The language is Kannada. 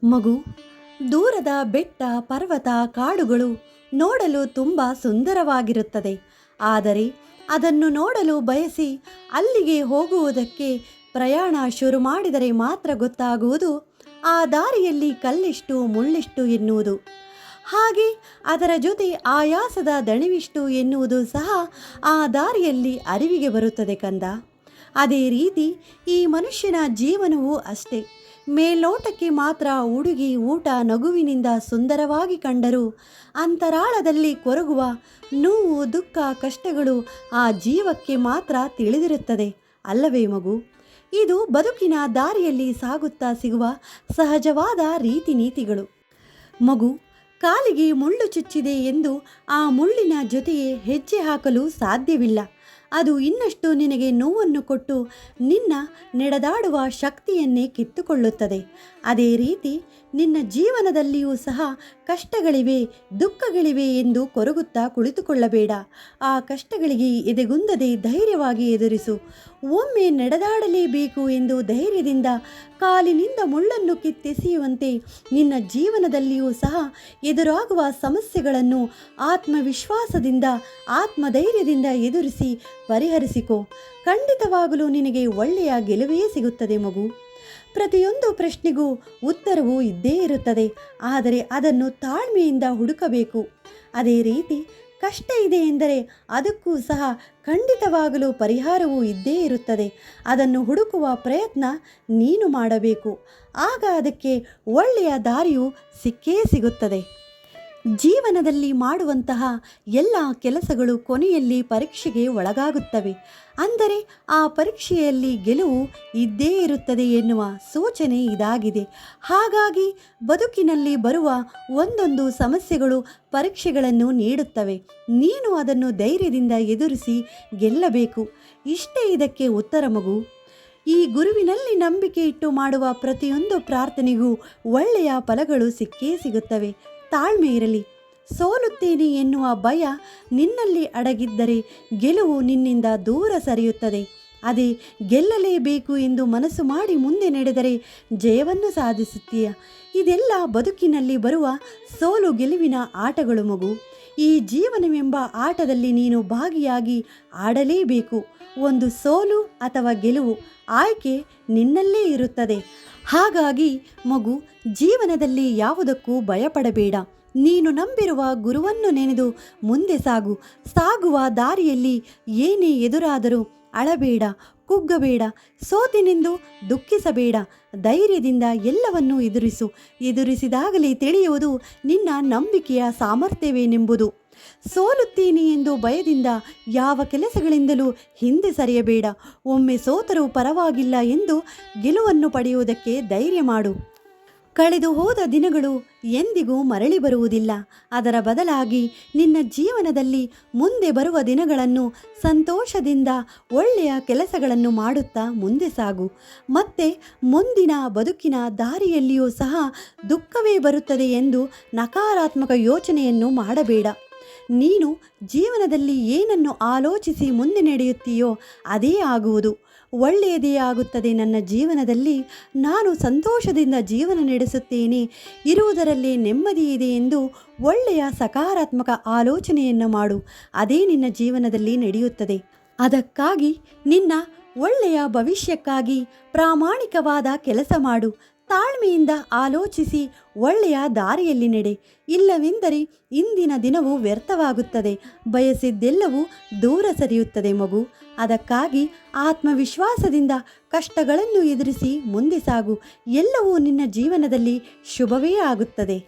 ಮಗು, ದೂರದ ಬೆಟ್ಟ, ಪರ್ವತ, ಕಾಡುಗಳು ನೋಡಲು ತುಂಬ ಸುಂದರವಾಗಿರುತ್ತದೆ. ಆದರೆ ಅದನ್ನು ನೋಡಲು ಬಯಸಿ ಅಲ್ಲಿಗೆ ಹೋಗುವುದಕ್ಕೆ ಪ್ರಯಾಣ ಶುರು ಮಾಡಿದರೆ ಮಾತ್ರ ಗೊತ್ತಾಗುವುದು ಆ ದಾರಿಯಲ್ಲಿ ಕಲ್ಲಿಷ್ಟು ಮುಳ್ಳಿಷ್ಟು ಎನ್ನುವುದು. ಹಾಗೆ ಅದರ ಜೊತೆ ಆಯಾಸದ ದಣಿವಿಷ್ಟು ಎನ್ನುವುದು ಸಹ ಆ ದಾರಿಯಲ್ಲಿ ಅರಿವಿಗೆ ಬರುತ್ತದೆ ಕಂದ. ಅದೇ ರೀತಿ ಈ ಮನುಷ್ಯನ ಜೀವನವೂ ಅಷ್ಟೇ. ಮೇಲ್ನೋಟಕ್ಕೆ ಮಾತ್ರ ಉಡುಗೆ ಊಟ ನಗುವಿನಿಂದ ಸುಂದರವಾಗಿ ಕಂಡರೂ ಅಂತರಾಳದಲ್ಲಿ ಕೊರಗುವ ನೋವು ದುಃಖ ಕಷ್ಟಗಳು ಆ ಜೀವಕ್ಕೆ ಮಾತ್ರ ತಿಳಿದಿರುತ್ತದೆ ಅಲ್ಲವೇ ಮಗು? ಇದು ಬದುಕಿನ ದಾರಿಯಲ್ಲಿ ಸಾಗುತ್ತಾ ಸಿಗುವ ಸಹಜವಾದ ರೀತಿ ನೀತಿಗಳು. ಮಗು, ಕಾಲಿಗೆ ಮುಳ್ಳು ಚುಚ್ಚಿದೆ ಎಂದು ಆ ಮುಳ್ಳಿನ ಜೊತೆಗೆ ಹೆಜ್ಜೆ ಹಾಕಲು ಸಾಧ್ಯವಿಲ್ಲ. ಅದು ಇನ್ನಷ್ಟು ನಿನಗೆ ನೋವನ್ನು ಕೊಟ್ಟು ನಿನ್ನ ನಡೆದಾಡುವ ಶಕ್ತಿಯನ್ನೇ ಕಿತ್ತುಕೊಳ್ಳುತ್ತದೆ. ಅದೇ ರೀತಿ ನಿನ್ನ ಜೀವನದಲ್ಲಿಯೂ ಸಹ ಕಷ್ಟಗಳಿವೆ, ದುಃಖಗಳಿವೆ ಎಂದು ಕೊರಗುತ್ತಾ ಕುಳಿತುಕೊಳ್ಳಬೇಡ. ಆ ಕಷ್ಟಗಳಿಗೆ ಎದೆಗುಂದದೆ ಧೈರ್ಯವಾಗಿ ಎದುರಿಸು. ಒಮ್ಮೆ ನಡೆದಾಡಲೇಬೇಕು ಎಂದು ಧೈರ್ಯದಿಂದ ಕಾಲಿನಿಂದ ಮುಳ್ಳನ್ನು ಕಿತ್ತೆಸೆಯುವಂತೆ ನಿನ್ನ ಜೀವನದಲ್ಲಿಯೂ ಸಹ ಎದುರಾಗುವ ಸಮಸ್ಯೆಗಳನ್ನು ಆತ್ಮವಿಶ್ವಾಸದಿಂದ ಆತ್ಮಧೈರ್ಯದಿಂದ ಎದುರಿಸಿ ಪರಿಹರಿಸಿಕೊ. ಖಂಡಿತವಾಗಲೂ ನಿನಗೆ ಒಳ್ಳೆಯ ಗೆಲುವೇ ಸಿಗುತ್ತದೆ ಮಗು. ಪ್ರತಿಯೊಂದು ಪ್ರಶ್ನೆಗೂ ಉತ್ತರವೂ ಇದ್ದೇ ಇರುತ್ತದೆ, ಆದರೆ ಅದನ್ನು ತಾಳ್ಮೆಯಿಂದ ಹುಡುಕಬೇಕು. ಅದೇ ರೀತಿ ಕಷ್ಟ ಇದೆ ಎಂದರೆ ಅದಕ್ಕೂ ಸಹ ಖಂಡಿತವಾಗಲೂ ಪರಿಹಾರವೂ ಇದ್ದೇ ಇರುತ್ತದೆ. ಅದನ್ನು ಹುಡುಕುವ ಪ್ರಯತ್ನ ನೀನು ಮಾಡಬೇಕು. ಆಗ ಅದಕ್ಕೆ ಒಳ್ಳೆಯ ದಾರಿಯು ಸಿಕ್ಕೇ ಸಿಗುತ್ತದೆ. ಜೀವನದಲ್ಲಿ ಮಾಡುವಂತಹ ಎಲ್ಲ ಕೆಲಸಗಳು ಕೊನೆಯಲ್ಲಿ ಪರೀಕ್ಷೆಗೆ ಒಳಗಾಗುತ್ತವೆ. ಅಂದರೆ ಆ ಪರೀಕ್ಷೆಯಲ್ಲಿ ಗೆಲುವು ಇದ್ದೇ ಇರುತ್ತದೆ ಎನ್ನುವ ಸೂಚನೆ ಇದಾಗಿದೆ. ಹಾಗಾಗಿ ಬದುಕಿನಲ್ಲಿ ಬರುವ ಒಂದೊಂದು ಸಮಸ್ಯೆಗಳು ಪರೀಕ್ಷೆಗಳನ್ನು ನೀಡುತ್ತವೆ. ನೀನು ಅದನ್ನು ಧೈರ್ಯದಿಂದ ಎದುರಿಸಿ ಗೆಲ್ಲಬೇಕು. ಇಷ್ಟೇ ಇದಕ್ಕೆ ಉತ್ತರ ಮಗು. ಈ ಗುರುವಿನಲ್ಲಿ ನಂಬಿಕೆ ಇಟ್ಟು ಮಾಡುವ ಪ್ರತಿಯೊಂದು ಪ್ರಾರ್ಥನೆಗೂ ಒಳ್ಳೆಯ ಫಲಗಳು ಸಿಕ್ಕೇ ಸಿಗುತ್ತವೆ. ತಾಳ್ಮೆ ಇರಲಿ. ಸೋಲುತ್ತೇನೆ ಎನ್ನುವ ಭಯ ನಿನ್ನಲ್ಲಿ ಅಡಗಿದ್ದರೆ ಗೆಲುವು ನಿನ್ನಿಂದ ದೂರ ಸರಿಯುತ್ತದೆ. ಅದೇ ಗೆಲ್ಲಲೇಬೇಕು ಎಂದು ಮನಸ್ಸು ಮಾಡಿ ಮುಂದೆ ನಡೆದರೆ ಜಯವನ್ನು ಸಾಧಿಸುತ್ತೀಯ. ಇದೆಲ್ಲ ಬದುಕಿನಲ್ಲಿ ಬರುವ ಸೋಲು ಗೆಲುವಿನ ಆಟಗಳು ಮಗು. ಈ ಜೀವನವೆಂಬ ಆಟದಲ್ಲಿ ನೀನು ಭಾಗಿಯಾಗಿ ಆಡಲೇಬೇಕು. ಒಂದು ಸೋಲು ಅಥವಾ ಗೆಲುವು ಆಯ್ಕೆ ನಿನ್ನಲ್ಲೇ ಇರುತ್ತದೆ. ಹಾಗಾಗಿ ಮಗು, ಜೀವನದಲ್ಲಿ ಯಾವುದಕ್ಕೂ ಭಯಪಡಬೇಡ. ನೀನು ನಂಬಿರುವ ಗುರುವನ್ನು ನೆನೆದು ಮುಂದೆ ಸಾಗು. ಸಾಗುವ ದಾರಿಯಲ್ಲಿ ಏನೇ ಎದುರಾದರೂ ಅಳಬೇಡ, ಕುಗ್ಗಬೇಡ, ಸೋತಿನೆಂದು ದುಃಖಿಸಬೇಡ. ಧೈರ್ಯದಿಂದ ಎಲ್ಲವನ್ನೂ ಎದುರಿಸಿದಾಗಲೇ ತಿಳಿಯುವುದು ನಿನ್ನ ನಂಬಿಕೆಯ ಸಾಮರ್ಥ್ಯವೇನೆಂಬುದು. ಸೋಲುತ್ತೇನೆ ಎಂದು ಭಯದಿಂದ ಯಾವ ಕೆಲಸಗಳಿಂದಲೂ ಹಿಂದೆ ಸರಿಯಬೇಡ. ಒಮ್ಮೆ ಸೋತರೂ ಪರವಾಗಿಲ್ಲ ಎಂದು ಗೆಲುವನ್ನು ಪಡೆಯುವುದಕ್ಕೆ ಧೈರ್ಯ ಮಾಡು. ಕಳೆದು ಹೋದ ದಿನಗಳು ಎಂದಿಗೂ ಮರಳಿ ಬರುವುದಿಲ್ಲ. ಅದರ ಬದಲಾಗಿ ನಿನ್ನ ಜೀವನದಲ್ಲಿ ಮುಂದೆ ಬರುವ ದಿನಗಳನ್ನು ಸಂತೋಷದಿಂದ ಒಳ್ಳೆಯ ಕೆಲಸಗಳನ್ನು ಮಾಡುತ್ತಾ ಮುಂದೆ ಸಾಗು. ಮತ್ತೆ ಮುಂದಿನ ಬದುಕಿನ ದಾರಿಯಲ್ಲಿಯೂ ಸಹ ದುಃಖವೇ ಬರುತ್ತದೆ ಎಂದು ನಕಾರಾತ್ಮಕ ಯೋಚನೆಯನ್ನು ಮಾಡಬೇಡ. ನೀನು ಜೀವನದಲ್ಲಿ ಏನನ್ನು ಆಲೋಚಿಸಿ ಮುಂದೆ ನಡೆಯುತ್ತೀಯೋ ಅದೇ ಆಗುವುದು. ಒಳ್ಳೆಯದೇ ಆಗುತ್ತದೆ. ನನ್ನ ಜೀವನದಲ್ಲಿ ನಾನು ಸಂತೋಷದಿಂದ ಜೀವನ ನಡೆಸುತ್ತೇನೆ, ಇರುವುದರಲ್ಲೇ ನೆಮ್ಮದಿ ಇದೆ ಎಂದು ಒಳ್ಳೆಯ ಸಕಾರಾತ್ಮಕ ಆಲೋಚನೆಯನ್ನು ಮಾಡು. ಅದೇ ನಿನ್ನ ಜೀವನದಲ್ಲಿ ನಡೆಯುತ್ತದೆ. ಅದಕ್ಕಾಗಿ ನಿನ್ನ ಒಳ್ಳೆಯ ಭವಿಷ್ಯಕ್ಕಾಗಿ ಪ್ರಾಮಾಣಿಕವಾದ ಕೆಲಸ ಮಾಡು. ತಾಳ್ಮೆಯಿಂದ ಆಲೋಚಿಸಿ ಒಳ್ಳೆಯ ದಾರಿಯಲ್ಲಿ ನಡೆ. ಇಲ್ಲವೆಂದರೆ ಇಂದಿನ ದಿನವೂ ವ್ಯರ್ಥವಾಗುತ್ತದೆ. ಬಯಸಿದ್ದೆಲ್ಲವೂ ದೂರ ಸರಿಯುತ್ತದೆ ಮಗು. ಅದಕ್ಕಾಗಿ ಆತ್ಮವಿಶ್ವಾಸದಿಂದ ಕಷ್ಟಗಳನ್ನು ಎದುರಿಸಿ ಮುಂದೆ ಸಾಗು. ಎಲ್ಲವೂ ನಿನ್ನ ಜೀವನದಲ್ಲಿ ಶುಭವೇ ಆಗುತ್ತದೆ.